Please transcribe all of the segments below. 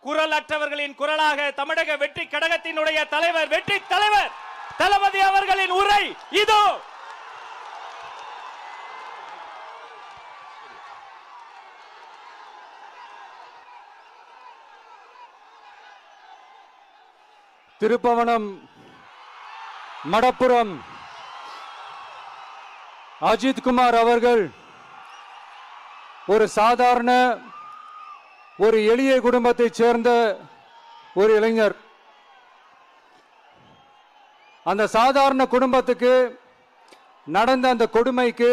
குரல் அற்றவர்களின் குரலாக தமிழக வெற்றி கழகத்தினுடைய தலைவர் வெற்றி தலைவர் தளபதி அவர்களின் உரை இதோ. திருப்பவனம் மடப்புரம் அஜித் குமார் அவர்கள் ஒரு சாதாரண ஒரு எளிய குடும்பத்தைச் சேர்ந்த ஒரு இளைஞர். அந்த சாதாரண குடும்பத்துக்கு நடந்த அந்த கொடுமைக்கு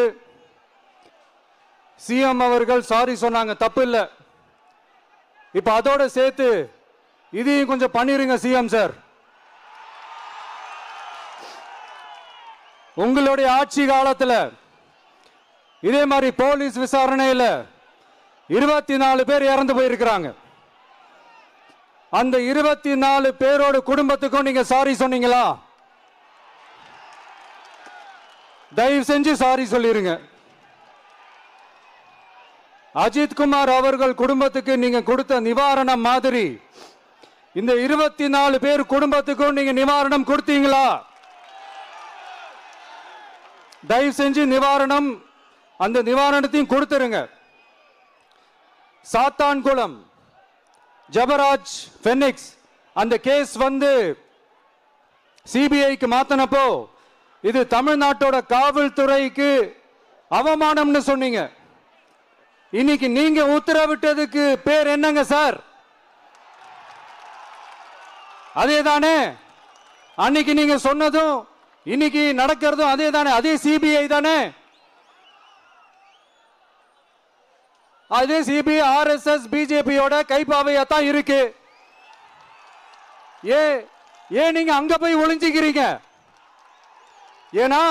சிஎம் அவர்கள் சாரி சொன்னாங்க, தப்பு இல்லை. இப்ப அதோட சேர்த்து இதையும் கொஞ்சம் பண்ணிருங்க சிஎம் சார். உங்களுடைய ஆட்சி காலத்தில் இதே மாதிரி போலீஸ் விசாரணையில் 24 பேர் இறந்து போயிருக்கிறாங்க. அந்த 24 பேரோட குடும்பத்துக்கும் நீங்க சாரி சொன்னீங்களா? தயவு செஞ்சு சாரி சொல்லிருங்க. அஜித் குமார் அவர்கள் குடும்பத்துக்கு நீங்க கொடுத்த நிவாரணம் மாதிரி இந்த 24 பேர் குடும்பத்துக்கும் நீங்க நிவாரணம் கொடுத்தீங்களா? தயவு செஞ்சு நிவாரணம், அந்த நிவாரணத்தையும் கொடுத்துருங்க. சாத்தான்குளம் ஜபராஜ் ஃபெனிக்ஸ் அந்த கேஸ் வந்து சிபிஐக்கு மாத்தினப்போ இது தமிழ்நாட்டோட காவல்துறைக்கு அவமானம்னு சொன்னீங்க. இன்னைக்கு நீங்க உத்தரவிட்டதுக்கு பேர் என்னங்க சார்? அதே தானே அன்னைக்கு நீங்க சொன்னதும் இன்னைக்கு நடக்கிறதும் அதே தானே? அதே சிபிஐ தானே? அதே சிபிஐ ஆர்எஸ்எஸ் பிஜேபியோட கைப்பாவையா தான் இருக்கு. ஏன் நீங்க அங்க போய் ஒளிஞ்சுக்கிறீங்க? ஏன்னா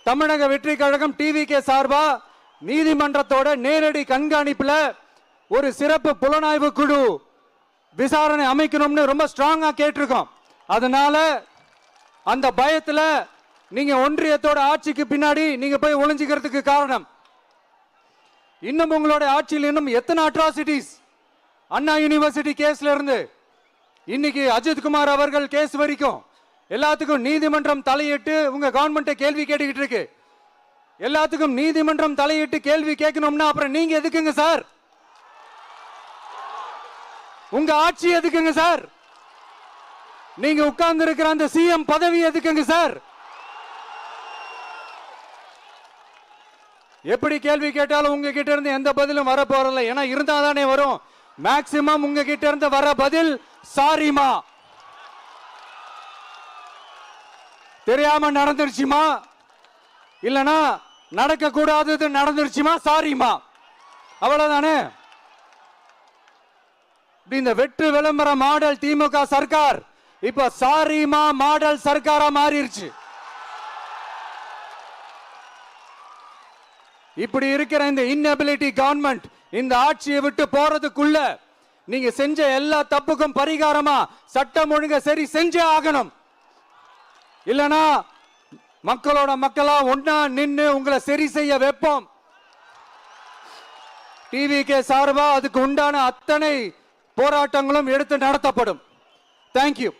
தமிழக வெற்றி கழகம் டிவிகே சார்பா நீதிமன்றத்தோட நேரடி கண்காணிப்புல ஒரு சிறப்பு புலனாய்வு குழு விசாரணை அமைக்கணும்னு ரொம்ப ஸ்ட்ராங்கா கேட்டிருக்கோம். அதனால அந்த பயத்துல நீங்க ஒன்றியத்தோட ஆட்சிக்கு பின்னாடி நீங்க போய் ஒளிஞ்சுக்கிறதுக்கு காரணம். இன்னும் உங்களோட ஆட்சியில் இன்னும் எத்தனை அட்ராசிட்டிஸ், அண்ணா யூனிவர்சிட்டி கேஸ்ல இருந்து இன்னைக்கு அஜித் குமார் அவர்கள் கேஸ் வரைக்கும் எல்லாத்துக்கும் நீதிமன்றம் தலையிட்டு உங்க கவர்மெண்ட்டை கேள்வி கேட்டுக்கிட்டு இருக்கு. எல்லாத்துக்கும் நீதிமன்றம் தலையிட்டு கேள்வி கேட்கணும்னா அப்புறம் நீங்க எதுக்குங்க சார்? உங்க ஆட்சி எதுக்குங்க சார்? நீங்க உட்கார்ந்து இருக்கிற அந்த சிஎம் பதவி எதுக்குங்க சார்? எப்படி கேள்வி கேட்டாலும் உங்ககிட்ட இருந்து எந்த பதிலும் வர போறதில்லை. ஏன்னா இருந்தா தானே வரும். மேக்சிமம் உங்ககிட்ட இருந்து வர பதில் சாரிமா, தெரியாம நடந்துருச்சுமா, இல்லனா நடக்க கூடாதது நடந்துருச்சுமா, சாரிமா, அவ்வளவுதானே. இந்த வெற்று விளம்பர மாடல் திமுக சர்க்கார் இப்ப சாரிமா மாடல் சர்க்காரா மாறிடுச்சு. இப்படி இருக்கிற இந்த இன்எபிலிட்டி கவர்மெண்ட் இந்த ஆட்சியை விட்டு போறதுக்குள்ள நீங்க செஞ்ச எல்லா தப்புக்கும் பரிகாரமா சட்டம் ஒழுங்க சரி செஞ்சே ஆகணும். இல்லனா மக்களோட மக்களா ஒன்னா நின்னு உங்களை சரி செய்ய வைப்போம். டிவிகே சார்பா அதுக்கு உண்டான அத்தனை போராட்டங்களும் எடுத்து நடத்தப்படும். தேங்க்யூ.